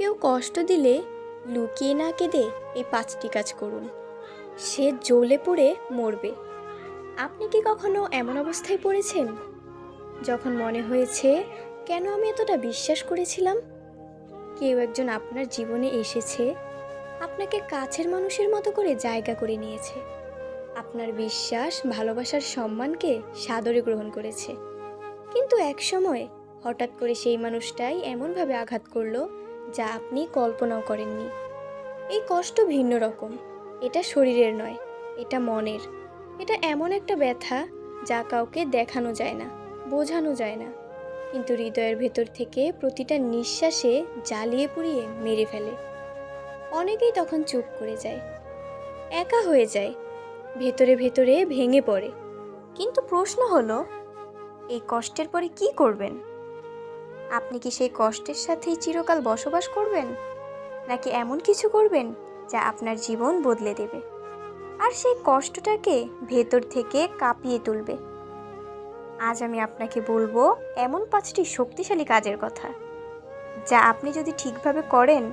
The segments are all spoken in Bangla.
কেউ কষ্ট দিলে লুকিয়ে না কেঁদে এই 5টি কাজ করুন। সে জ্বলে পুড়ে মরবে। আপনি কি কখনো এমন অবস্থায় পড়েছেন যখন মনে হয়েছে কেন আমি এতটা বিশ্বাস করেছিলাম? কেউ একজন আপনার জীবনে এসেছে, আপনাকে কাছের মানুষের মতো করে জায়গা করে নিয়েছে, আপনার বিশ্বাস ভালোবাসার সম্মানকে সাদরে গ্রহণ করেছে। কিন্তু এক সময় হঠাৎ করে সেই মানুষটাই এমনভাবে আঘাত করলো যা আপনি কল্পনাও করেননি। এই কষ্ট ভিন্ন রকম। এটা শরীরের নয়, এটা মনের। এটা এমন একটা ব্যথা যা কাউকে দেখানো যায় না, বোঝানো যায় না, কিন্তু হৃদয়ের ভেতর থেকে প্রতিটা নিঃশ্বাসে জ্বালিয়ে পুড়িয়ে মেরে ফেলে। অনেকেই তখন চুপ করে যায়, একা হয়ে যায়, ভেতরে ভেতরে ভেঙে পড়ে। কিন্তু প্রশ্ন হলো, এই কষ্টের পরে কি করবেন? আপনি কি সেই কষ্টের সাথেই চিরকাল বসবাস করবেন, নাকি এমন কিছু করবেন যা আপনার জীবন বদলে দেবে আর সেই কষ্টটাকে ভেতর থেকে কাঁপিয়ে তুলবে? আজ আমি আপনাকে বলবো এমন 5টি শক্তিশালী কাজের কথা, যা আপনি যদি ঠিকভাবে করেন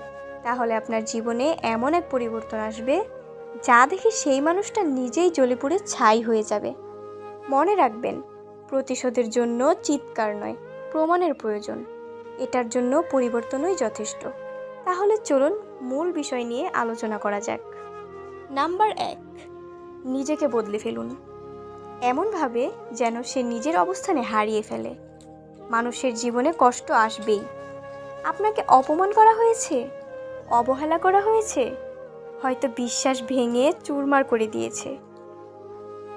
তাহলে আপনার জীবনে এমন এক পরিবর্তন আসবে যা দেখে সেই মানুষটা নিজেই জ্বলে পুড়ে ছাই হয়ে যাবে। মনে রাখবেন, প্রতিশোধের জন্য চিৎকার নয়, প্রমাণের প্রয়োজন। এটার জন্য পরিবর্তনই যথেষ্ট। তাহলে চলুন মূল বিষয় নিয়ে আলোচনা করা যাক। নাম্বার 1, নিজেকে বদলে ফেলুন এমনভাবে যেন সে নিজের অবস্থানে হারিয়ে ফেলে। মানুষের জীবনে কষ্ট আসবেই। আপনাকে অপমান করা হয়েছে, অবহেলা করা হয়েছে, হয়তো বিশ্বাস ভেঙে চুরমার করে দিয়েছে।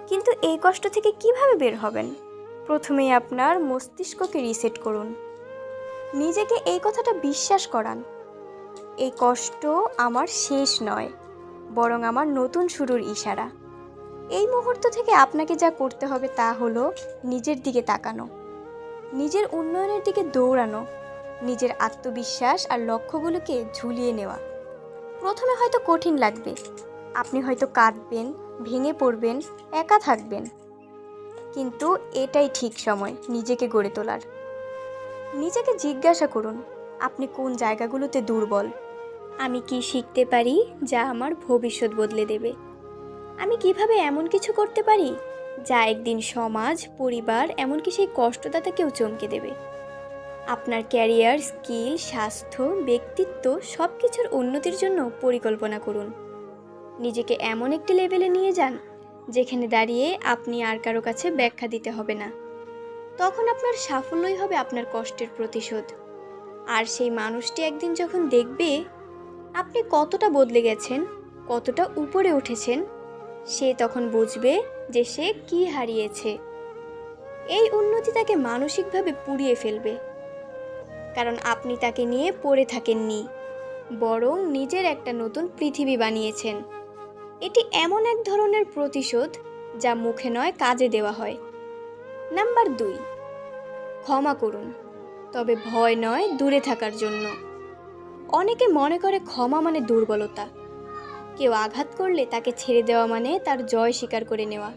কিন্তু এই কষ্ট থেকে কিভাবে বের হবেন? প্রথমেই আপনার মস্তিষ্ককে রিসেট করুন। নিজেকে এই কথাটা বিশ্বাস করান, এই কষ্ট আমার শেষ নয়, বরং আমার নতুন শুরুর ইশারা। এই মুহূর্ত থেকে আপনাকে যা করতে হবে তা হলো নিজের দিকে তাকানো, নিজের উন্নয়নের দিকে দৌড়ানো, নিজের আত্মবিশ্বাস আর লক্ষ্যগুলোকে ঝুলিয়ে নেওয়া। প্রথমে হয়তো কঠিন লাগবে, আপনি হয়তো কাঁদবেন, ভেঙে পড়বেন, একা থাকবেন, কিন্তু এটাই ঠিক সময় নিজেকে গড়ে তোলার। নিজেকে জিজ্ঞাসা করুন, আপনি কোন জায়গাগুলোতে দুর্বল? আমি কি শিখতে পারি যা আমার ভবিষ্যৎ বদলে দেবে? আমি কিভাবে এমন কিছু করতে পারি যা একদিন সমাজ, পরিবার, এমনকি সেই কষ্টদাতাকেও চমকে দেবে? আপনার ক্যারিয়ার, স্কিল, স্বাস্থ্য, ব্যক্তিত্ব সব কিছুর উন্নতির জন্য পরিকল্পনা করুন। নিজেকে এমন একটি লেভেলে নিয়ে যান যেখানে দাঁড়িয়ে আপনি আর কারো কাছে ব্যাখ্যা দিতে হবে না। তখন আপনার সাফল্যই হবে আপনার কষ্টের প্রতিশোধ। আর সেই মানুষটি একদিন যখন দেখবে আপনি কতটা বদলে গেছেন, কতটা উপরে উঠেছেন, সে তখন বুঝবে যে সে কি হারিয়েছে। এই উন্নতি তাকে মানসিকভাবে পুড়িয়ে ফেলবে, কারণ আপনি তাকে নিয়ে পড়ে থাকেননি, বরং নিজের একটা নতুন পৃথিবী বানিয়েছেন। এটি এমন এক ধরনের প্রতিশোধ যা মুখে নয়, কাজে দেওয়া হয়। নাম্বার 2, ক্ষমা করুন, তবে ভয় নয়, দূরে থাকার জন্য। অনেকে মনে করে ক্ষমা মানে দুর্বলতা। কেউ আঘাত করলে তাকে ছেড়ে দেওয়া মানে তার জয় স্বীকার করে নেওয়া।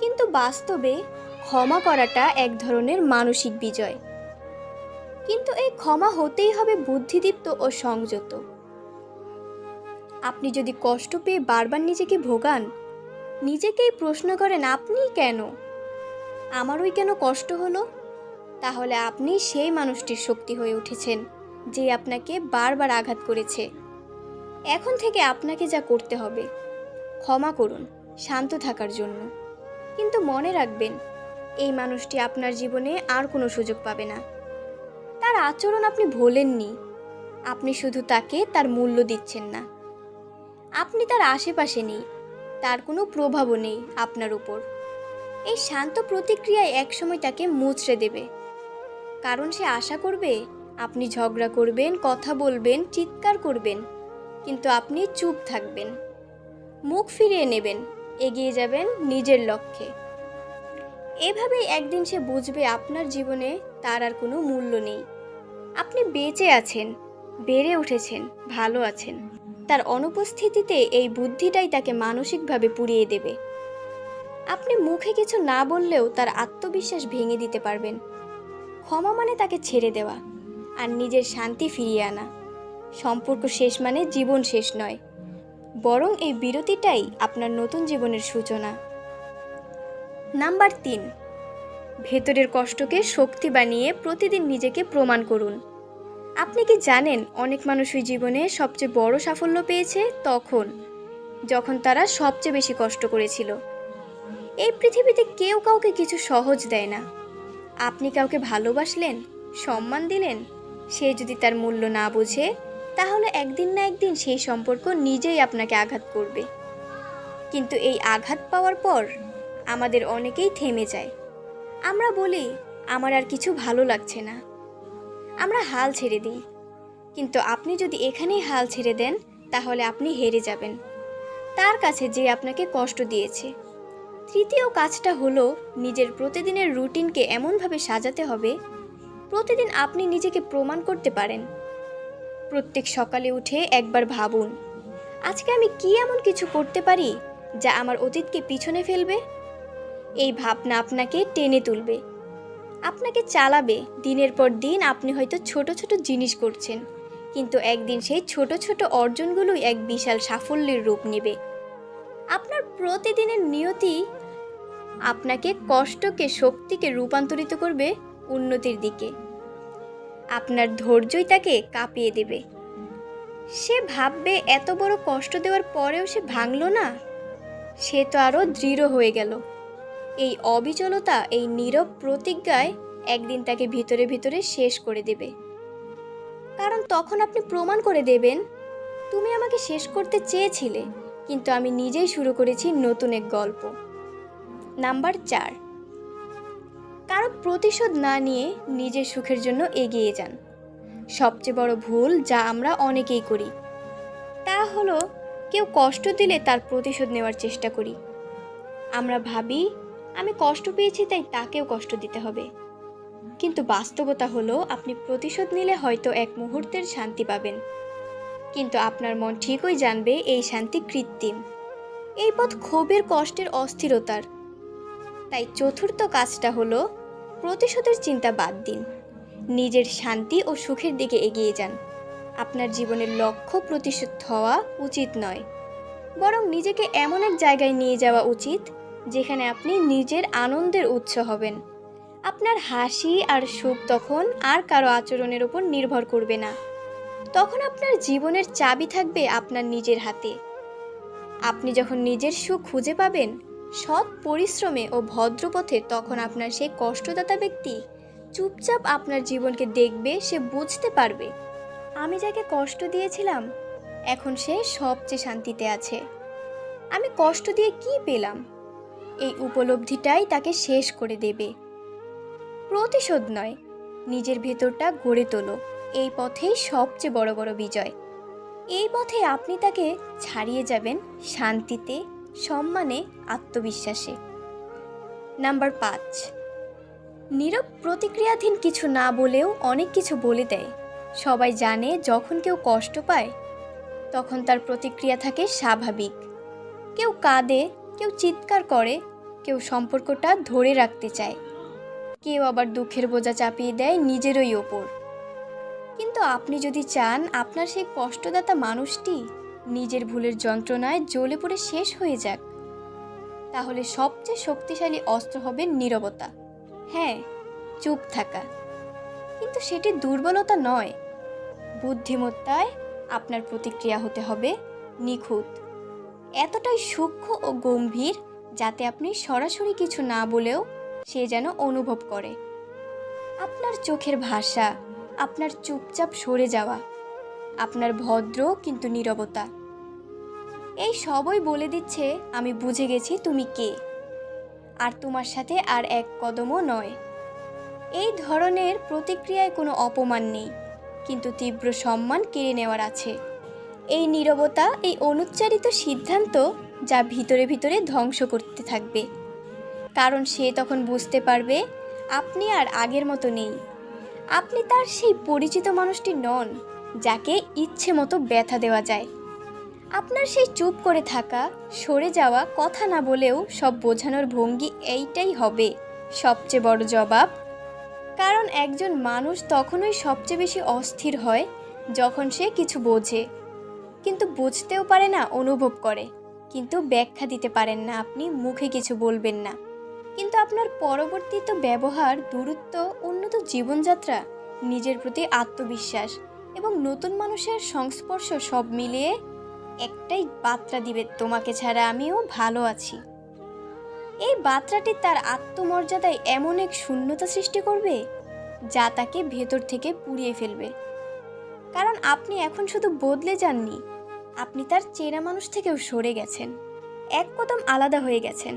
কিন্তু বাস্তবে ক্ষমা করাটা এক ধরনের মানসিক বিজয়। কিন্তু এই ক্ষমা হতেই হবে বুদ্ধিদীপ্ত ও সংযত। আপনি যদি কষ্ট পেয়ে বারবার নিজেকে ভোগান, নিজেকেই প্রশ্ন করেন আপনি কেন, আমারই কেন কষ্ট হলো, তাহলে আপনি সেই মানুষটির শক্তি হয়ে উঠেছেন যে আপনাকে বারবার আঘাত করেছে। এখন থেকে আপনাকে যা করতে হবে, ক্ষমা করুন শান্ত থাকার জন্য। কিন্তু মনে রাখবেন, এই মানুষটি আপনার জীবনে আর কোনো সুযোগ পাবে না। তার আচরণ আপনি ভোলেননি, আপনি শুধু তাকে তার মূল্য দিচ্ছেন না। আপনি তার আশেপাশে নেই, তার কোনো প্রভাবও নেই আপনার উপর। এই শান্ত প্রতিক্রিয়ায় একসময় তাকে মুচড়ে দেবে, কারণ সে আশা করবে আপনি ঝগড়া করবেন, কথা বলবেন, চিৎকার করবেন, কিন্তু আপনি চুপ থাকবেন, মুখ ফিরিয়ে নেবেন, এগিয়ে যাবেন নিজের লক্ষ্যে। এভাবেই একদিন সে বুঝবে আপনার জীবনে তার আর কোনো মূল্য নেই। আপনি বেঁচে আছেন, বেড়ে উঠেছেন, ভালো আছেন। তার অনুপস্থিতিতে এই বুদ্ধিটাই তাকে মানসিকভাবে পুড়িয়ে দেবে। আপনি মুখে কিছু না বললেও তার আত্মবিশ্বাস ভেঙে দিতে পারবেন। ক্ষমা মানে তাকে ছেড়ে দেওয়া আর নিজের শান্তি ফিরিয়ে আনা। সম্পর্ক শেষ মানে জীবন শেষ নয়, বরং এই বিরতিটাই আপনার নতুন জীবনের সূচনা। নাম্বার 3, ভেতরের কষ্টকে শক্তি বানিয়ে প্রতিদিন নিজেকে প্রমাণ করুন। আপনি কি জানেন অনেক মানুষই জীবনে সবচেয়ে বড় সাফল্য পেয়েছে যখন তারা সবচেয়ে বেশি কষ্ট করেছিল। এই পৃথিবীতে কেউ কাউকে কিছু সহজ দেয় না। আপনি কাউকে ভালোবাসলেন, সম্মান দিলেন, সে যদি তার মূল্য না বোঝে, তাহলে একদিন না একদিন সেই সম্পর্ক নিজেই আপনাকে আঘাত করবে। কিন্তু এই আঘাত পাওয়ার পর আমাদের অনেকেই থেমে যায়। আমরা বলি, আমার আর কিছু ভালো লাগছে না। আমরা হাল ছেড়ে দিই। কিন্তু আপনি যদি এখানেই হাল ছেড়ে দেন, তাহলে আপনি হেরে যাবেন তার কাছে, যে আপনাকে কষ্ট দিয়েছে। তৃতীয় কাজটা হলো, নিজের প্রতিদিনের রুটিনকে এমনভাবে সাজাতে হবে প্রতিদিন আপনি নিজেকে প্রমাণ করতে পারেন। প্রত্যেক সকালে উঠে একবার ভাবুন, আজকে আমি কি এমন কিছু করতে পারি যা আমার অতীতকে পিছনে ফেলবে। এই ভাবনা আপনাকে টেনে তুলবে, আপনাকে চালাবে। দিনের পর দিন আপনি হয়তো ছোট ছোট জিনিস করছেন, কিন্তু একদিন সেই ছোট ছোট অর্জনগুলোই এক বিশাল সাফল্যের রূপ নেবে। আপনার প্রতিদিনের নিয়তি আপনাকে কষ্টকে শক্তিকে রূপান্তরিত করবে উন্নতির দিকে। আপনার ধৈর্যই তাকে কাঁপিয়ে দেবে। সে ভাববে, এত বড় কষ্ট দেওয়ার পরেও সে ভাঙল না, সে তো আরও দৃঢ় হয়ে গেল। এই অবিচলতা, এই নীরব প্রতিজ্ঞায় একদিন তাকে ভিতরে ভিতরে শেষ করে দেবে। কারণ তখন আপনি প্রমাণ করে দেবেন, তুমি আমাকে শেষ করতে চেয়েছিলে, কিন্তু আমি নিজেই শুরু করেছি নতুন এক গল্প। নাম্বার 4, কারো প্রতিশোধ না নিয়ে নিজের সুখের জন্য এগিয়ে যান। সবচেয়ে বড় ভুল যা আমরা অনেকেই করি তা হলো, কেউ কষ্ট দিলে তার প্রতিশোধ নেওয়ার চেষ্টা করি। আমরা ভাবি, আমি কষ্ট পেয়েছি তাই তাকেও কষ্ট দিতে হবে। কিন্তু বাস্তবতা হলো, আপনি প্রতিশোধ নিলে হয়তো এক মুহূর্তের শান্তি পাবেন, কিন্তু আপনার মন ঠিকই জানবে এই শান্তি কৃত্রিম। এই পথ ক্ষোভের, কষ্টের, অস্থিরতার। তাই চতুর্থ কাজটা হলো, প্রতিশোধের চিন্তা বাদ দিন, নিজের শান্তি ও সুখের দিকে এগিয়ে যান। আপনার জীবনের লক্ষ্য প্রতিশোধ হওয়া উচিত নয়, বরং নিজেকে এমন এক জায়গায় নিয়ে যাওয়া উচিত যেখানে আপনি নিজের আনন্দের উৎস হবেন। আপনার হাসি আর সুখ তখন আর কারো আচরণের উপর নির্ভর করবে না। তখন আপনার জীবনের চাবি থাকবে আপনার নিজের হাতে। আপনি যখন নিজের সুখ খুঁজে পাবেন সৎ পরিশ্রমে ও ভদ্রপথে, তখন আপনার সেই কষ্টদাতা ব্যক্তি চুপচাপ আপনার জীবনকে দেখবে। সে বুঝতে পারবে, আমি যাকে কষ্ট দিয়েছিলাম এখন সে সবচেয়ে শান্তিতে আছে। আমি কষ্ট দিয়ে কি পেলাম, এই উপলব্ধিটাই তাকে শেষ করে দেবে। প্রতিশোধ নয়, নিজের ভেতরটা গড়ে তোলো। এই পথেই সবচেয়ে বড় বড় বিজয়। এই পথে আপনি তাকে ছাড়িয়ে যাবেন শান্তিতে, সম্মানে, আত্মবিশ্বাসে। নাম্বার 5, নীরব প্রতিক্রিয়াধীন কিছু না বলেও অনেক কিছু বলে দেয়। সবাই জানে যখন কেউ কষ্ট পায় তখন তার প্রতিক্রিয়া থাকে স্বাভাবিক। কেউ কাঁদে, কেউ চিৎকার করে, কেউ সম্পর্কটা ধরে রাখতে চায়, কেউ আবার দুঃখের বোঝা চাপিয়ে দেয় নিজেরই ওপর। কিন্তু আপনি যদি চান আপনার সেই কষ্টদাতা মানুষটি নিজের ভুলের যন্ত্রণায় জ্বলে পড়ে শেষ হয়ে যাক, তাহলে সবচেয়ে শক্তিশালী অস্ত্র হবে নীরবতা। হ্যাঁ, চুপ থাকা, কিন্তু সেটি দুর্বলতা নয়। বুদ্ধিমত্তায় আপনার প্রতিক্রিয়া হতে হবে নিখুঁত, এতটাই সূক্ষ্ম ও গম্ভীর যাতে আপনি সরাসরি কিছু না বলেও সে যেন অনুভব করে। আপনার চোখের ভাষা, আপনার চুপচাপ সরে যাওয়া, আপনার ভদ্র কিন্তু নীরবতা, এই সবই বলে দিচ্ছে আমি বুঝে গেছি তুমি কে, আর তোমার সাথে আর এক কদমও নয়। এই ধরনের প্রতিক্রিয়ায় কোনো অপমান নেই, কিন্তু তীব্র সম্মান কেড়ে নেওয়ার আছে। এই নীরবতা, এই অনুচ্চারিত সিদ্ধান্ত যা ভিতরে ভিতরে ধ্বংস করতে থাকবে। কারণ সে তখন বুঝতে পারবে আপনি আর আগের মতো নেই। আপনি তার সেই পরিচিত মানুষটি নন যাকে ইচ্ছে মতো ব্যথা দেওয়া যায়। আপনার সেই চুপ করে থাকা, সরে যাওয়া, কথা না বলেও সব বোঝানোর ভঙ্গি, এইটাই হবে সবচেয়ে বড় জবাব। কারণ একজন মানুষ তখনই সবচেয়ে বেশি অস্থির হয় যখন সে কিছু বোঝে, কিন্তু বুঝতেও পারে না, অনুভব করে, কিন্তু ব্যাখ্যা দিতে পারেন না, আপনি মুখে কিছু বলবেন না, কিন্তু আপনার পরবর্তীত ব্যবহার, দূরত্ব, উন্নত জীবনযাত্রা, নিজের প্রতি আত্মবিশ্বাস এবং নতুন মানুষের সংস্পর্শ সব মিলিয়ে একটাই বার্তা দিবে, তোমাকে ছাড়া আমিও ভালো আছি। এই বার্তাটি তার আত্মমর্যাদায় এমন এক শূন্যতা সৃষ্টি করবে যা তাকে ভেতর থেকে পুড়িয়ে ফেলবে। কারণ আপনি এখন শুধু বদলে যাননি, আপনি তার চেনা মানুষ থেকেও সরে গেছেন, এক কদম আলাদা হয়ে গেছেন।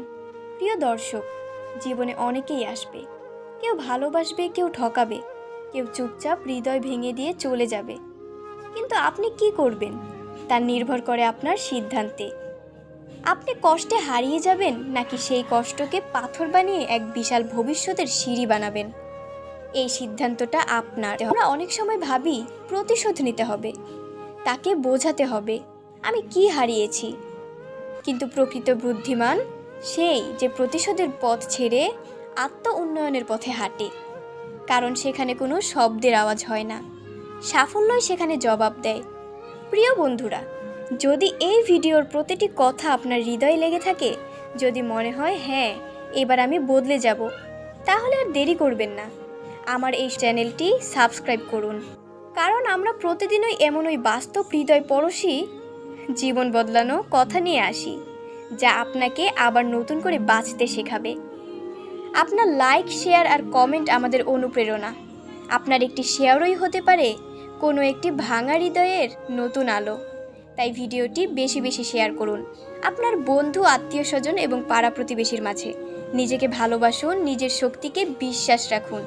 প্রিয় দর্শক, জীবনে অনেকেই আসবে, কেউ ভালোবাসবে, কেউ ঠকাবে, কেউ চুপচাপ হৃদয় ভেঙে দিয়ে চলে যাবে। কিন্তু আপনি কি করবেন তা নির্ভর করে আপনার সিদ্ধান্তে। আপনি কষ্টে হারিয়ে যাবেন নাকি সেই কষ্টকে পাথর বানিয়ে এক বিশাল ভবিষ্যতের সিঁড়ি বানাবেন, এই সিদ্ধান্তটা আপনার। আমরা অনেক সময় ভাবি প্রতিশোধ নিতে হবে, তাকে বোঝাতে হবে আমি কি হারিয়েছি, কিন্তু প্রকৃত বুদ্ধিমান সেই যে প্রতিশোধের পথ ছেড়ে আত্ম উন্নয়নের পথে হাঁটে। কারণ সেখানে কোনো শব্দের আওয়াজ হয় না, সাফল্যই সেখানে জবাব দেয়। প্রিয় বন্ধুরা, যদি এই ভিডিওর প্রতিটি কথা আপনার হৃদয়ে লেগে থাকে, যদি মনে হয় হ্যাঁ এবার আমি বদলে যাব, তাহলে আর দেরি করবেন না, আমার এই চ্যানেলটি সাবস্ক্রাইব করুন। কারণ আমরা প্রতিদিনই এমনই বাস্তব হৃদয় পরশী জীবন বদলানো কথা নিয়ে আসি, যা আপনাকে আবার নতুন করে বাঁচতে শেখাবে। আপনার লাইক, শেয়ার আর কমেন্ট আমাদের অনুপ্রেরণা। আপনার একটি শেয়ারই হতে পারে কোনো একটি ভাঙা হৃদয়ের নতুন আলো। তাই ভিডিওটি বেশি বেশি শেয়ার করুন আপনার বন্ধু, আত্মীয় স্বজন এবং পাড়া প্রতিবেশীর মাঝে। নিজেকে ভালোবাসুন, নিজের শক্তিকে বিশ্বাস রাখুন,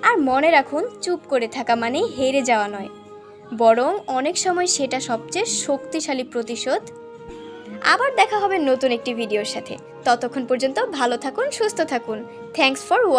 আর মনে রাখুন চুপ করে থাকা মানেই হেরে যাওয়া নয়, বরং অনেক সময় সেটা সবচেয়ে শক্তিশালী প্রতিশোধ। আবার দেখা হবে নতুন একটি ভিডিওর সাথে। ততক্ষণ পর্যন্ত ভালো থাকুন, সুস্থ থাকুন। Thanks for watching.